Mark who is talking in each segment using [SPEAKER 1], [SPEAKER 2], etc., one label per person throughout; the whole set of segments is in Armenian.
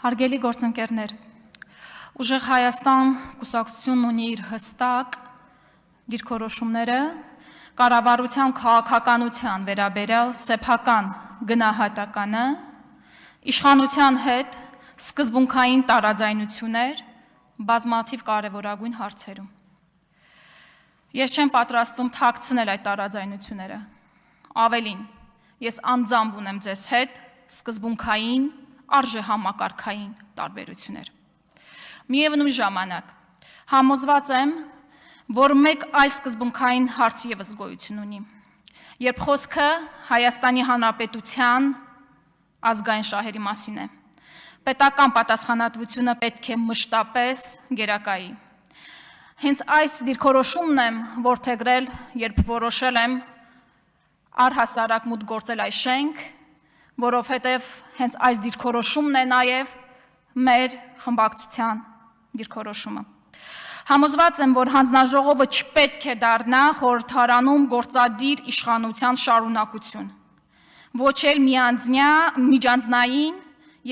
[SPEAKER 1] Հարգելի գործընկերներ, Ուժեղ Հայաստան կուսակցությունն ունի իր հստակ դիրքորոշումները, կառավարության քաղաքականության վերաբերյալ սեփական գնահատականը, իշխանության հետ սկզբունքային տարաձայնություններ բազմաթիվ կարևորագույն հարցերում։ Ես չեմ պատրաստվում թաքցնել այդ տարաձայնությունները, ավելին, ես անձամբ ունեմ ձեզ հետ սկզբունքային արժեհամակարգային տարբերություններ։ Միևնույն ժամանակ համոզված եմ, որ մեկ այլ սկզբունքային հարց ևս գոյություն ունի, երբ խոսքը Հայաստանի Հանրապետության ազգային շահերի մասին է։ Պետական պատասխանատվությունը պետք է մշտապես գերակայի։ Հենց այս դիրքորոշումն եմ որդեգրել, երբ որոշել եմ առհասարակ մուտք գործել այս շենք, որովհետև հենց այս դիրքորոշումն է նաև մեր խմբակցության դիրքորոշումը։ Համոզված եմ, որ հանձնաժողովը չպետք է դառնա խորհրդարանում գործադիր իշխանության շարունակություն, ոչ էլ միջանձնային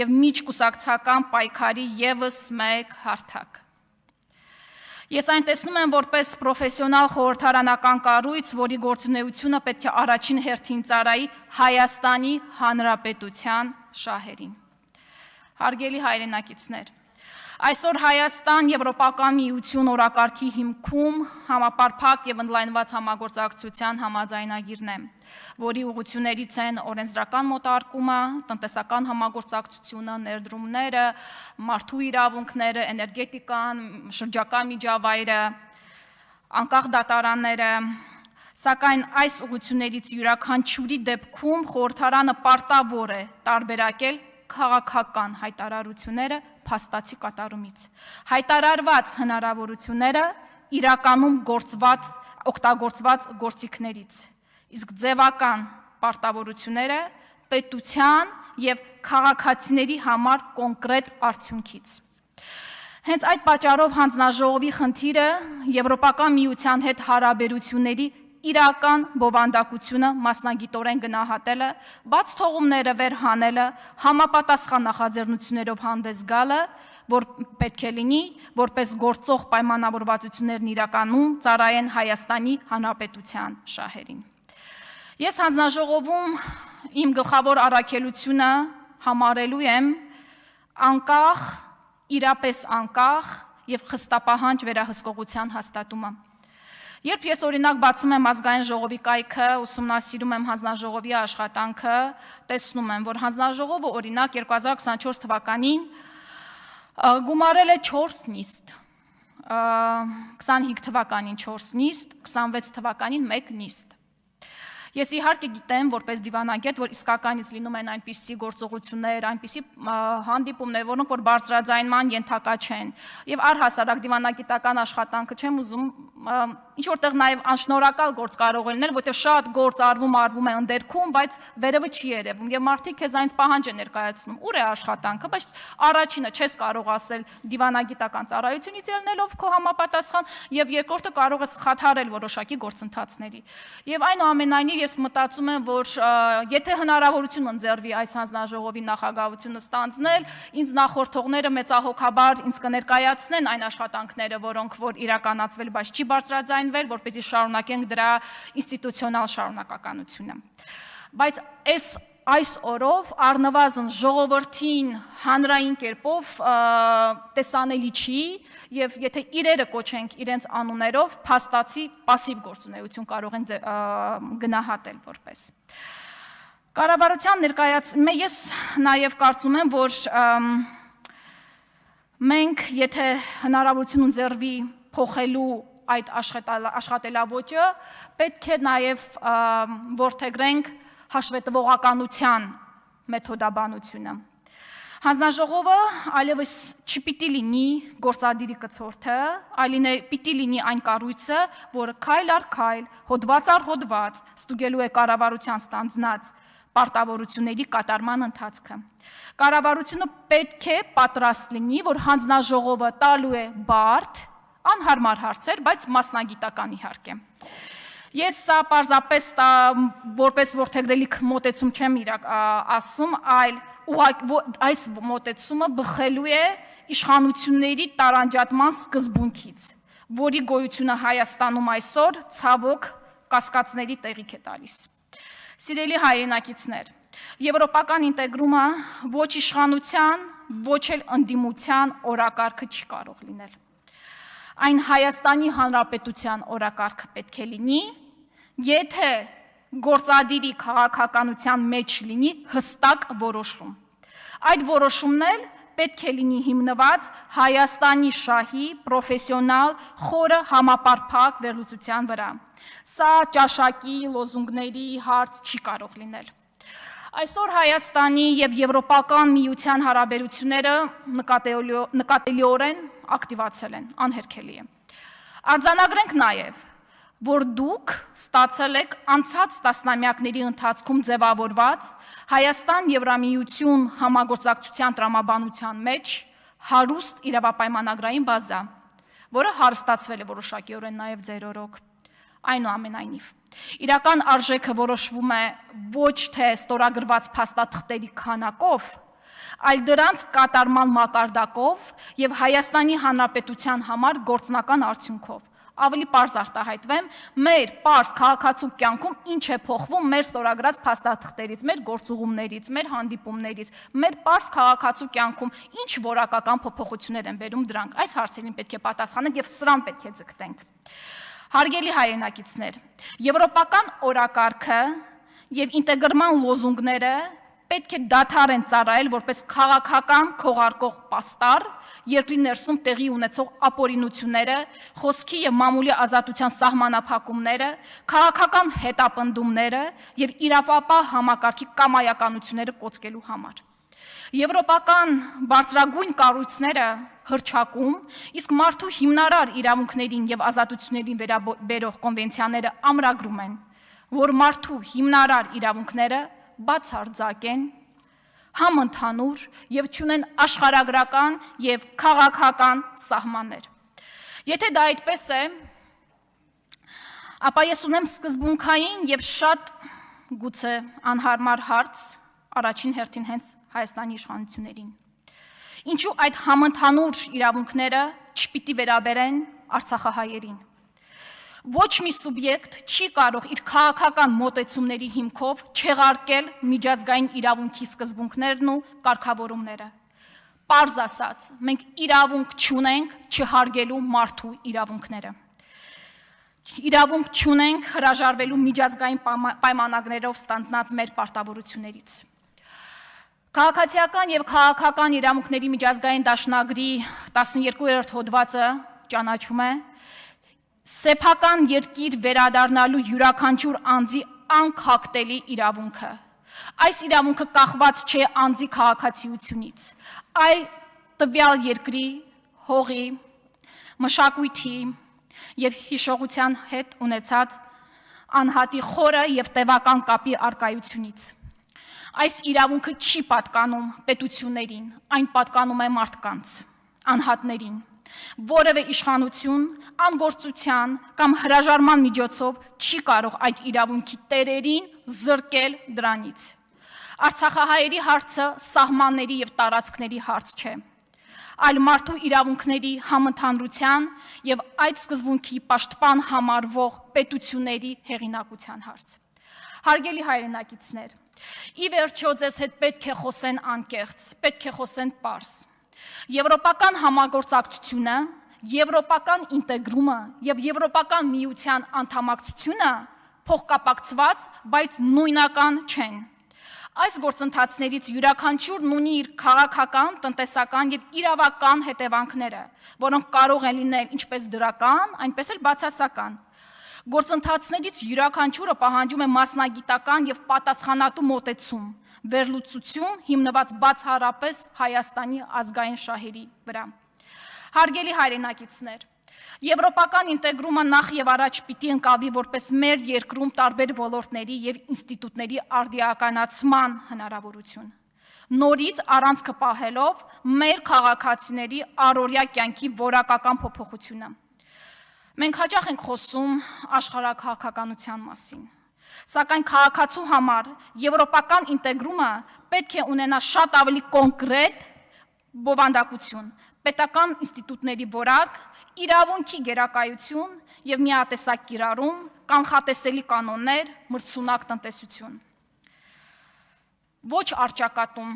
[SPEAKER 1] և միջկուսակցական պայքարի ևս մեկ հարթակ։ Ես այն տեսնում եմ որպես պրոֆեսիոնալ խորհրդարանական կառույց, որի գործունեությունը պետք է առաջին հերթին ծառայի Հայաստանի Հանրապետության շահերին։ Հարգելի հայրենակիցներ, այսօր Հայաստան Եվրոպական միություն օրակարգի հիմքում համապարփակ և ընդլայնված համագործակցության համաձայնագիրն է, որի ուղղություններից են օրենսդրական մոտարկումը, տնտեսական համագործակցությունը, ներդրումները, մարդու իրավունքները, էներգետիկան, շրջակա միջավայրը, անկախ դատարանները, սակայն այս ուղղություններից յուրաքանչյուրի դեպքում խորհրդարանը պարտավոր է տարբերակել քաղաքական հայտարարությունները փաստացի կատարումից, հայտարարված հնարավորությունները իրականում օգտագործված գործիքներից, իսկ ձևական պարտավորությունները պետության և քաղաքացիների համար կոնկրետ արդյունքից։ Հենց այդ պատճառով հանձնաժողովի խնդիրը Եվրոպական միության հետ հարաբերությունների իրական բովանդակությունը մասնագիտորեն գնահատելը, բաց թողումները վերհանելը, համապատասխան նախաձեռնություններով հանդես գալը, որ պետք է լինի, որպես գործող պայմանավորվածություններն իրականում ծառայեն Հայաստանի Հանրապետության շահերին։ Ես հանձնաժողովում իմ գլխավոր առաքելությունը համարելու եմ անկախ, իրապես անկախ և խստապահանջ վերահսկողության հաստատումը։ Երբ ես օրինակ բացում եմ ազգային ժողովի կայքը, ուսումնասիրում եմ հանձնաժողովի աշխատանքը, տեսնում եմ, որ հանձնաժողովը օրինակ 2024 թվականին գումարել է 4 նիստ, 25 թվականին 4 նիստ, 26 թվականին 1 նիստ։ Ես իհարկե գիտեմ, որպես դիվանագետ, որ իսկականից լինում են այնպիսի գործողություններ, այնպիսի հանդիպումներ, որոնք որ բարձրաձայնման ենթակա չեն, և առհասարակ դիվանագիտական աշխատանքը չեմ ուզում, ինչ-որտեղ նաև անշնորհակալ գործ կարող է լինել, որտեղ շատ գործ արվում է ընդերքում, բայց վերևը չի երևում, և մարդիկ քեզ այնց պահանջ է ներկայացնում, ուր է աշխատանքը, բայց առաջինը չես կարող ասել դիվանագիտական ծառայությունից ելնելով քո համապատասխան, և երկրորդը կարող ես խաթարել որոշակի գործընթացների։ Եվ այնուամենայնիվ ես մտածում եմ, որ եթե հնարավորություն ընձեռվի այս հանձնաժողովի նախագահությունը ստանձնել, ինձ նախորդողները մեծահոգաբար ինձ կներկայացնեն այն աշխատանքները, որոնք որ իրականացվել, բայց չի բարձրաձայնվել, որպեսզի շարունակենք դրա ինստիտուցիոնալ շարունակականությունը։ Բայց այս օրով առնվազն ժողովրդին հանրային կերպով տեսանելի չի, և եթե իրերը կոչենք իրենց անուններով, փաստացի պասիվ գործունեություն կարող են գնահատել որպես։ Կառավարության ես նաև կարծում եմ, որ մենք, եթե հնարավորություն ընձեռվի փոխելու այդ աշխատելաոճը, պետք է նաև որդեգրենք հաշվետվողականության մեթոդաբանությունը։ Հանձնաժողովը այլևս չպիտի լինի գործադիրի կցորդը, այլ պիտի լինի այն կառույցը, որը քայլ առ քայլ, հոդված առ հոդված ստուգելու է կառավարության ստանձնած պարտավորությունների կատարման ընթացքը։ Կառավարությունը պետք է պատրաստ լինի, որ հանձնաժողովը տալու է բարդ, անհարմար հարցեր, բայց մասնագիտական իհարկե։ Ես սա պարզապես որպես որդեգրելիք մոտեցում չեմ ասում, այլ այս մոտեցումը բխելու է իշխանությունների տարանջատման սկզբունքից, որի գոյությունը Հայաստանում այսօր ցավոք կասկածների տեղիք է տալիս։ Սիրելի հայրենակիցներ, եվրոպական ինտեգրումը ոչ իշխանության, ոչ էլ ընդդիմության օրակարգը չի կարող լինել։ Այն Հայաստանի Հանրապետության օրակարգը պետք է լինի, եթե գործադիրի քաղաքականության մեջ լինի հստակ որոշում։ Այդ որոշումն էլ պետք է լինի հիմնված Հայաստանի շահի պրոֆեսիոնալ խորը համապարփակ վերլուծության վրա։ Սա ճաշակի լոզունգների հարց չի կարող լինել։ Այսօր Հայաստանի եւ Եվրոպական միության հարաբերությունները նկատելիորեն ակտիվացել են, անհերքելի է։ Արձանագրենք նաեւ, որ դուք ստացել եք անցած տասնամյակների ընթացքում ձևավորված Հայաստան-Եվրամիություն համագործակցության տրամաբանության մեջ հարուստ իրավապայմանագրային բազա, որը հարստացվել է որոշակիորեն նաեւ ձեր օրոք։ Այնուամենայնիվ, իրական արժեքը որոշվում է ոչ թե ստորագրված փաստաթղթերի քանակով, այլ դրանց կատարման մակարդակով եւ Հայաստանի Հանրապետության համար գործնական արդյունքով։ Ավելի պարզ արտահայտվեմ, մեր պարզ քաղաքացու կյանքում ինչ է փոխվում մեր ստորագրած փաստաթղթերից, մեր գործուղումներից, մեր հանդիպումներից, մեր պարզ քաղաքացու կյանքում ինչ որակական փոփոխություններ են բերում դրանք։ Այս հարցերին պետք է պատասխանենք եւ սրան պետք է ձգտենք։ Հարգելի հայրենակիցներ, եվրոպական օրակարգը եւ ինտեգրման լոզունգները պետք է դադարեն ծառայել որպես քաղաքական քողարկող պաստառ երկրի ներսում տեղի ունեցող ապօրինությունները, խոսքի եւ մամուլի ազատության սահմանափակումները, քաղաքական հետապնդումները եւ իրավապահ համակարգի կամայականությունները կոծկելու համար։ Եվրոպական բարձրագույն կառույցները հռչակում, իսկ մարդու հիմնարար իրավունքներին եւ ազատություններին վերաբերող կոնվենցիաները ամրագրում են, որ մարդու հիմնարար իրավունքները բացարձակ են, համընդհանուր եւ չունեն աշխարհագրական եւ քաղաքական սահմաններ։ Եթե դա այդպես է, ապա ես ունեմ սկզբունքային եւ շատ գուցե անհարմար հարց առաջին հերթին հենց Հայաստանի իշխանություններին։ Ինչու այդ համընդհանուր իրավունքները չպիտի վերաբերեն արցախահայերին։ Ոչ մի սուբյեկտ չի կարող իր քաղաքական մոտեցումների հիմքով չեղարկել միջազգային իրավունքի սկզբունքներն ու կարգավորումները։ Պարզ ասած, մենք իրավունք չունենք չհարգելու մարդու իրավունքները։ Իրավունք չունենք հրաժարվելու միջազգային պայմանագրերով ստանձնած մեր պարտավորություններից։ Քաղաքացիական եւ քաղաքական իրավունքների միջազգային դաշնագրի 12-րդ հոդվածը ճանաչում է սեփական երկիր վերադառնալու յուրաքանչյուր անձի անքակտելի իրավունքը։ Այս իրավունքը կախված չէ անձի քաղաքացիությունից, այլ տվյալ երկրի, հողի, մշակույթի եւ հիշողության հետ ունեցած անհատի խորը եւ տևական կապի առկայությունից։ Այս իրավունքը չի պատկանում պետություններին, այն պատկանում է մարդկանց, անհատներին։ Որևէ իշխանություն անգործության կամ հրաժարման միջոցով չի կարող այդ իրավունքի տերերին զրկել դրանից։ Արցախահայերի հարցը սահմանների եւ տարածքների հարց չէ, այլ մարդու իրավունքների համընդհանրության եւ այդ սկզբունքի պաշտպան համարվող պետությունների հեղինակության հարց։ Հարգելի հայրենակիցներ, ի վերջո ձեզ հետ պետք է խոսեն անկեղծ, պետք է խոսեն պարզ։ Եվրոպական համագործակցությունը, եվրոպական ինտեգրումը եւ եվրոպական միության անդամակցությունը փոխկապակցված, բայց նույնական չեն։ Այս գործընթացներից յուրաքանչյուրն ունի իր քաղաքական, տնտեսական եւ իրավական հետևանքները, որոնք կարող են լինել ինչպես դրական, այնպես էլ բացասական։ Գործընթացներից յուրաքանչյուրը պահանջում է մասնագիտական եւ պատասխանատու մոտեցում, վերլուծություն հիմնված բացառապես Հայաստանի ազգային շահերի վրա։ Հարգելի հայրենակիցներ, եվրոպական ինտեգրումը նախ եւ առաջ պիտի ընկալվի որպես մեր երկրում տարբեր ոլորտների եւ ինստիտուտների արդիականացման հնարավորություն։ Նորից առանցքը պահելով մեր քաղաքացիների առօրյա կյանքի որակական փոփոխությունը։ Մենք հաճախ ենք խոսում աշխարհաքաղաքականության մասին, սակայն քաղաքացու համար եվրոպական ինտեգրումը պետք է ունենա շատ ավելի կոնկրետ բովանդակություն, պետական ինստիտուտների որակ, իրավունքի գերակայություն եւ միատեսակ կիրառում, կանխատեսելի կանոններ, մրցունակ տնտեսություն։ Ոչ արճակատում,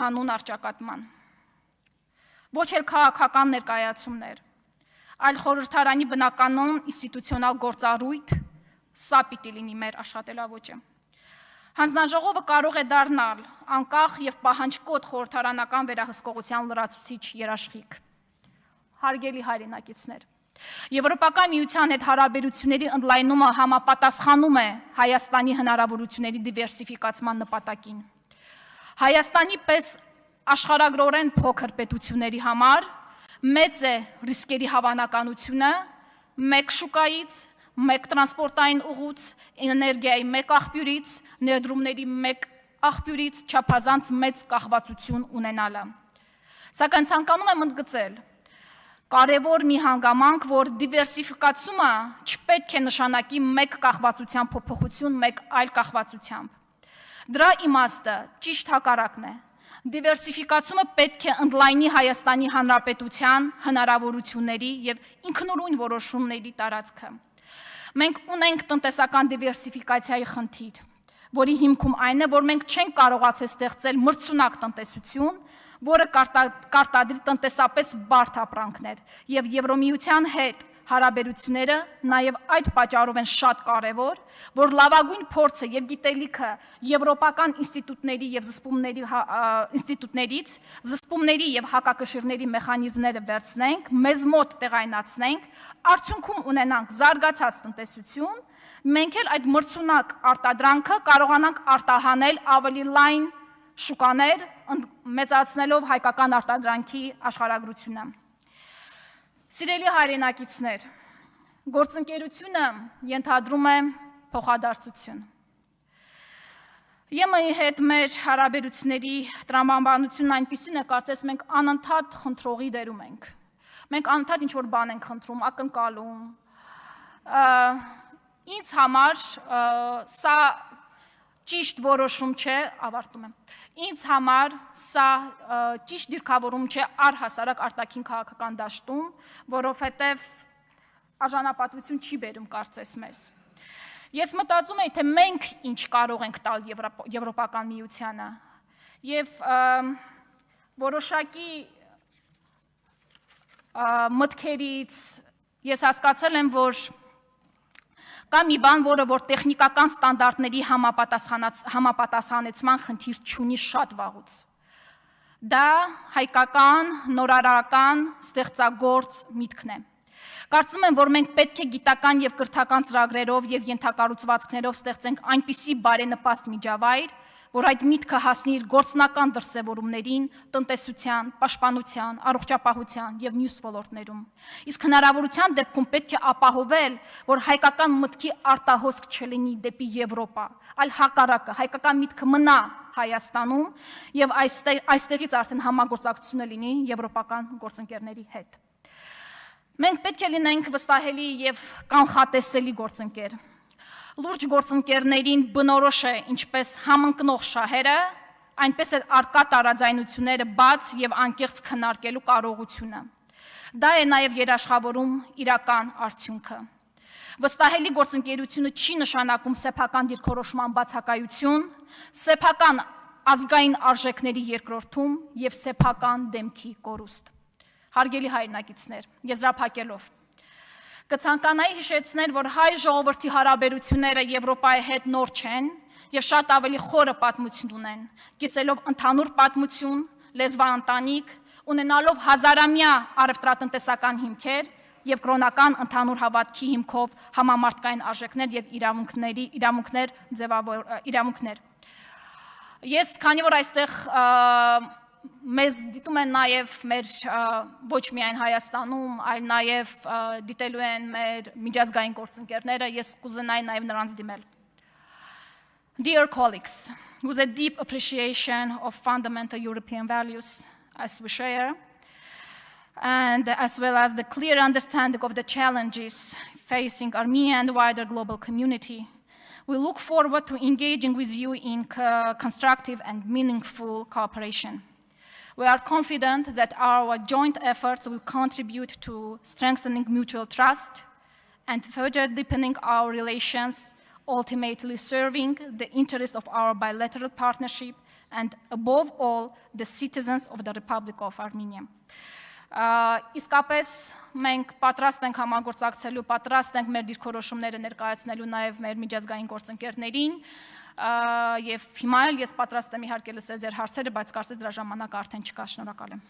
[SPEAKER 1] հանուն արճակատման, ոչ էլ քաղաքական ներկայացումներ, այլ խորհրդարանի բնականon ինստիտուցիոնալ գործառույթ, սա պիտի լինի մեր աշխատելավոճը։ Հանձնաժողովը կարող է դառնալ անկախ եւ պահանջկոտ խորհրդարանական վերահսկողության լրացուցիչ երաշխիք։ Հարգելի հայրենակիցներ, Եվրոպական միության հետ հարաբերությունների ընդլայնումը համապատասխանում է Հայաստանի հնարավորությունների դիվերսիֆիկացման նպատակին։ Հայաստանի պես աշխարհագրորեն փոքր պետությունների համար մեծ է ռիսկերի հավանականությունը մեկ շուկայից, մեկ տրանսպորտային ուղուց, էներգիայի մեկ աղբյուրից, ներդրումների մեկ աղբյուրից չափազանց մեծ կախվածություն ունենալը։ Սակայն ցանկանում եմ ընդգծել կարևոր մի հանգամանք, որ դիվերսիֆիկացումը չպետք է նշանակի մեկ կախվածության փոփոխություն մեկ այլ կախվածությամբ։ Դրա իմաստը ճիշտ հակառակն է։ Դիվերսիֆիկացումը պետք է ընդլայնի Հայաստանի Հանրապետության հնարավորությունների եւ ինքնուրույն որոշումների տարածքը։ Մենք ունենք տնտեսական դիվերսիֆիկացիայի խնդիր, որի հիմքում այն է, որ մենք չենք կարողացել ստեղծել մրցունակ տնտեսություն, որը կարտադրի տնտեսապես բարդ ապրանքներ, եւ Եվրոմիության հետ հարաբերությունները նաև այդ պատճառով են շատ կարևոր, որ լավագույն փորձը եւ գիտելիքը եվրոպական ինստիտուտների եւ զսպումների եւ հակակշիռների մեխանիզմները վերցնենք, մեզ մոտ տեղայնացնենք, արդյունքում ունենանք զարգացած տնտեսություն, մենք էլ այդ մրցունակ արտադրանքը կարողանանք արտահանել ավելի լայն շուկաներ, մեծացնելով հայկական արտադրանքի աշխարհագրությունը։ Սիրելի հայրենակիցներ, գործընկերությունը ենթադրում է փոխադարձություն։ ԵՄ-ի հետ մեր հարաբերությունների տրամաբանությունն այնպիսին է, կարծես մենք անընդհատ խնդրողի դերում ենք։ Մենք անընդհատ ինչ-որ բան ենք խնդրում, ակնկալում։ Ինձ համար սա ճիշտ որոշում չէ, ավարտում եմ։ Ինձ համար սա ճիշտ դիրքավորում չէ առհասարակ արտաքին քաղաքական դաշտում, որովհետև արժանապատվություն չի բերում կարծես մեզ։ Ես մտածում եմ, թե մենք ինչ կարող ենք տալ Եվրոպական միությանը եւ որոշակի մտքերից ես հասկացել եմ, որ կա մի բան, որ տեխնիկական ստանդարտների համապատասխանեցման խնդիր չունի շատ վաղուց։ Դա հայկական, նորարարական, ստեղծագործ միտքն է։ Կարծում եմ, որ մենք պետք է գիտական եւ կրթական ծրագրերով եւ ենթակառուցվածքներով ստեղծենք այնպիսի բարենպաստ միջավայր, որ այդ միտքը հասնի իր գործնական դրսևորումներին տնտեսության, պաշտպանության, առողջապահության եւ մյուս ոլորտներում։ Իսկ հնարավորության դեպքում պետք է ապահովել, որ հայկական մտքի արտահոսք չլինի դեպի Եվրոպա, այլ հակառակը, հայկական միտքը մնա Հայաստանում եւ այստեղից արդեն համագործակցությունը լինի եվրոպական գործընկերների հետ։ Մենք պետք է լինենք վստահելի եւ կանխատեսելի գործընկեր։ Լուրջ գործընկերներին բնորոշ է ինչպես համընկնող շահերը, այնպես էլ արկա տարաձայնությունները բաց եւ անկեղծ քննարկելու կարողությունը։ Դա է նաեւ երաշխավորում իրական արդյունքը։ Վստահելի գործընկերությունը չի նշանակում սեփական դիրքորոշման բացակայություն, սեփական ազգային արժեքների երկրորդում եւ սեփական դեմքի կորուստ։ Հարգելի հայրենակիցներ, եզրափակելով կցանկանայի հիշեցնել, որ հայ ժողովրդի հարաբերությունները Եվրոպայի հետ նոր չեն եւ շատ ավելի խորը պատմություն ունեն, կիսելով ընդհանուր պատմություն, լեզվաընտանիք, ունենալով հազարամյա առևտրատնտեսական հիմքեր եւ կրոնական ընդհանուր հավատքի հիմքով համամարտկային արժեքներ եւ իրավունքներ։ Ես քանի որ այստեղ մեզ դիտում են նաև մեր ոչ միայն Հայաստանում, այլ նաև դիտելու են մեր միջազգային գործընկերները, ես կուզենայի նաև նրանց դիմել։ Dear colleagues, with a deep appreciation of fundamental European values as we share, and as well as the clear understanding of the challenges facing Armenia and the wider global community. We look forward to engaging with you in constructive and meaningful cooperation. We are confident that our joint efforts will contribute to strengthening mutual trust and further deepening our relations, ultimately serving the interests of our bilateral partnership and, above all, the citizens of the Republic of Armenia. Իսկապես մենք պատրաստ ենք համագործակցելու, պատրաստ ենք մեր դիրքորոշումները ներկայացնելու նաև մեր միջազգային գործընկերներին եւ հիմա էլ ես պատրաստ եմ իհարկե լսել ձեր հարցերը, բայց կարծես դրա ժամանակը արդեն չկա։ Շնորհակալ եմ։